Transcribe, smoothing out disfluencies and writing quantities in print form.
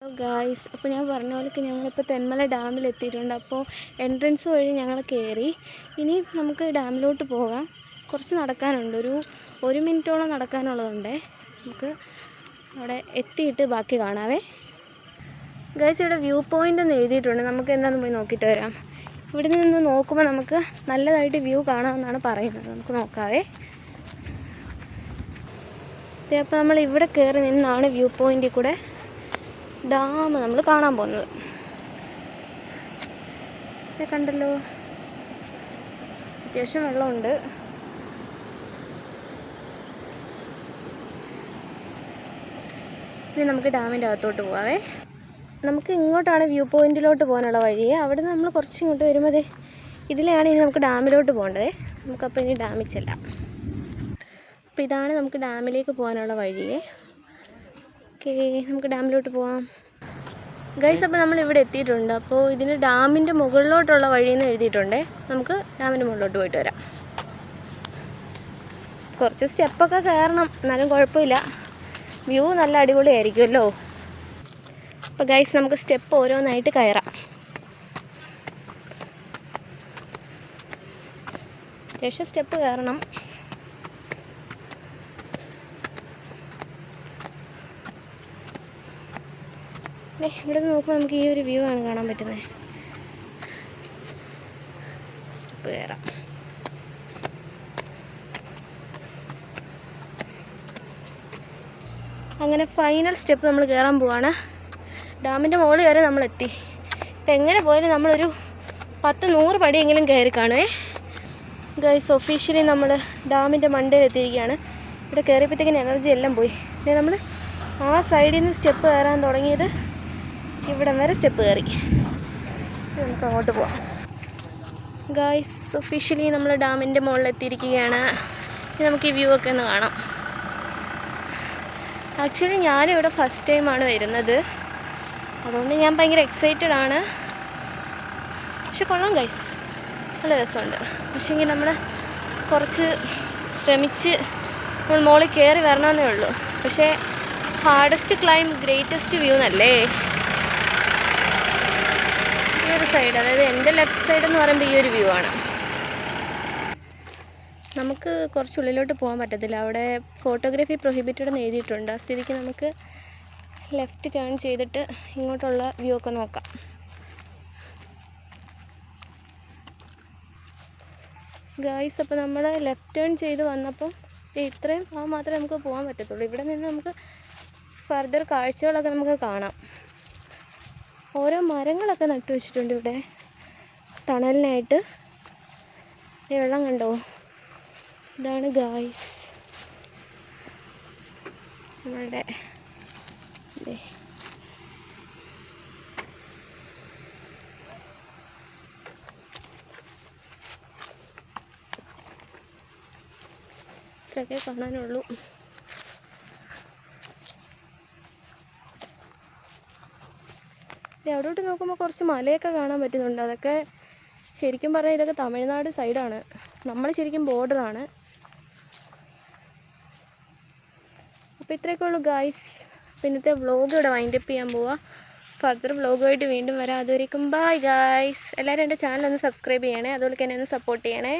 Guys, അപ്പോൾ ഞാൻ പറഞ്ഞ പോലെയൊക്കെ ഞങ്ങളിപ്പോൾ തെന്മല ഡാമിലെത്തിയിട്ടുണ്ട്. അപ്പോൾ എൻട്രൻസ് വഴി ഞങ്ങൾ കയറി. ഇനി നമുക്ക് ഡാമിലോട്ട് പോകാം. കുറച്ച് നടക്കാനുണ്ട്, ഒരു മിനിറ്റോളം നടക്കാനുള്ളതുണ്ട്. നമുക്ക് അവിടെ എത്തിയിട്ട് ബാക്കി കാണാവേ. ഗായ്സ്, ഇവിടെ വ്യൂ പോയിൻ്റ് എന്ന് എഴുതിയിട്ടുണ്ട്. നമുക്ക് എന്താണെന്ന് പോയി നോക്കിയിട്ട് വരാം. ഇവിടെ നിന്ന് നോക്കുമ്പോൾ നമുക്ക് നല്ലതായിട്ട് വ്യൂ കാണാമെന്നാണ് പറയുന്നത്. നമുക്ക് നോക്കാവേ. അപ്പോൾ നമ്മൾ ഇവിടെ കയറി നിന്നാണ് വ്യൂ പോയിൻ്റിൽ കൂടെ ഡാം നമ്മൾ കാണാൻ പോകുന്നത്. കണ്ടല്ലോ, അത്യാവശ്യം വെള്ളമുണ്ട്. ഇനി നമുക്ക് ഡാമിൻ്റെ അകത്തോട്ട് പോകാവേ. നമുക്ക് ഇങ്ങോട്ടാണ് വ്യൂ പോയിൻറ്റിലോട്ട് പോകാനുള്ള വഴിയെ. അവിടെ നിന്ന് നമ്മൾ കുറച്ച് ഇങ്ങോട്ട് വരുമ്പോൾ ഇതിലെയാണ് ഇനി നമുക്ക് ഡാമിലോട്ട് പോകേണ്ടത്. നമുക്കപ്പോൾ ഇനി ഡാമിൽ ചെല്ലാം. അപ്പോൾ ഇതാണ് നമുക്ക് ഡാമിലേക്ക് പോകാനുള്ള വഴിയെ. ഓക്കേ, നമുക്ക് ഡാമിലോട്ട് പോവാം. ഗൈസ്, അപ്പോൾ നമ്മൾ ഇവിടെ എത്തിയിട്ടുണ്ട്. അപ്പോൾ ഇതിന് ഡാമിൻ്റെ മുകളിലോട്ടുള്ള വഴിയെന്ന് എഴുതിയിട്ടുണ്ട്. നമുക്ക് ഡാമിൻ്റെ മുകളിലോട്ട് പോയിട്ട് വരാം. കുറച്ച് സ്റ്റെപ്പൊക്കെ കയറണം, എന്നാലും കുഴപ്പമില്ല. വ്യൂ നല്ല അടിപൊളിയായിരിക്കുമല്ലോ. അപ്പോൾ ഗൈസ്, നമുക്ക് സ്റ്റെപ്പ് ഓരോന്നായിട്ട് കയറാം. അത്യാവശ്യം സ്റ്റെപ്പ് കയറണം. ഇവിടെ നിന്ന് നോക്കുമ്പോൾ നമുക്ക് ഈ ഒരു വ്യൂ ആണ് കാണാൻ പറ്റുന്നത്. സ്റ്റെപ്പ് കയറാം. അങ്ങനെ ഫൈനൽ സ്റ്റെപ്പ് നമ്മൾ കയറാൻ പോവാണ്. ഡാമിൻ്റെ മുകളിൽ വരെ നമ്മളെത്തി. ഇപ്പം എങ്ങനെ പോയാലും നമ്മളൊരു 10-100 പടിയെങ്കിലും കയറി കാണുവേ. ഗൈസ്, ഒഫീഷ്യലി നമ്മൾ ഡാമിൻ്റെ മണ്ടയിൽ എത്തിയിരിക്കുകയാണ്. ഇവിടെ കയറിയപ്പോഴത്തേക്കിന് എനർജി എല്ലാം പോയി. നമ്മൾ ആ സൈഡിൽ നിന്ന് സ്റ്റെപ്പ് കയറാൻ തുടങ്ങിയത് ഇവിടം വരെ സ്റ്റെപ്പ് കയറി. നമുക്ക് അങ്ങോട്ട് പോവാം. ഗൈസ്, ഒഫീഷ്യലി നമ്മൾ ഡാമിൻ്റെ മുകളിൽ എത്തിയിരിക്കുകയാണ്. ഇനി നമുക്ക് ഈ വ്യൂ ഒക്കെ ഒന്ന് കാണാം. ആക്ച്വലി ഞാനിവിടെ ഫസ്റ്റ് ടൈമാണ് വരുന്നത്, അതുകൊണ്ട് ഞാൻ ഭയങ്കര എക്സൈറ്റഡ് ആണ്. പക്ഷെ കൊള്ളാം ഗൈസ്, നല്ല രസമുണ്ട്. പക്ഷേങ്കിൽ നമ്മൾ കുറച്ച് ശ്രമിച്ച് നമ്മൾ മുകളിൽ കയറി വരണമെന്നേ ഉള്ളൂ. പക്ഷേ ഹാർഡസ്റ്റ് ക്ലൈം ഗ്രേറ്റസ്റ്റ് വ്യൂ എന്നല്ലേ ഈ ഒരു സൈഡ്, അതായത് എൻ്റെ ലെഫ്റ്റ് സൈഡ് എന്ന് പറയുമ്പോൾ ഈ ഒരു വ്യൂ ആണ്. നമുക്ക് കുറച്ചുള്ളിലോട്ട് പോകാൻ പറ്റത്തില്ല, അവിടെ ഫോട്ടോഗ്രാഫി പ്രൊഹിബിറ്റഡ് എന്ന് എഴുതിയിട്ടുണ്ട്. ആ സ്ഥിതിക്ക് നമുക്ക് ലെഫ്റ്റ് ടേൺ ചെയ്തിട്ട് ഇങ്ങോട്ടുള്ള വ്യൂ ഒക്കെ നോക്കാം. ഗായ്സ്, അപ്പോൾ നമ്മൾ ലെഫ്റ്റ് ടേൺ ചെയ്ത് വന്നപ്പം ഇത്രയും ഭാഗം മാത്രമേ നമുക്ക് പോകാൻ പറ്റത്തുള്ളൂ. ഇവിടെ നിന്ന് നമുക്ക് ഫർദർ കാഴ്ചകളൊക്കെ നമുക്ക് കാണാം. ഓരോ മരങ്ങളൊക്കെ നട്ടു വെച്ചിട്ടുണ്ട് ഇവിടെ തണലിനായിട്ട്. വെള്ളം കണ്ടോ? ഇതാണ് ഗായ്സ് നമ്മളുടെ ഇത്രയൊക്കെ കാണാനുള്ളൂ. അവിടോട്ട് നോക്കുമ്പോൾ കുറച്ച് മലയൊക്കെ കാണാൻ പറ്റുന്നുണ്ട്. അതൊക്കെ ശരിക്കും പറഞ്ഞാൽ ഇതൊക്കെ തമിഴ്നാട് സൈഡാണ്, നമ്മൾ ശരിക്കും ബോർഡറാണ്. അപ്പോൾ ഇത്രയൊക്കെ ഉള്ളൂ ഗായ്സ്. അപ്പോൾ ഇന്നത്തെ വ്ളോഗ് ഇവിടെ വൈൻഡപ്പ് ചെയ്യാൻ പോവാം. ഫർദർ വ്ളോഗുമായിട്ട് വീണ്ടും വരാം. അതുവരേക്കും ബൈ ഗായ്സ്. എല്ലാവരും എൻ്റെ ചാനൽ ഒന്ന് സബ്സ്ക്രൈബ് ചെയ്യണേ, അതുപോലെ തന്നെ ഒന്ന് സപ്പോർട്ട് ചെയ്യണേ.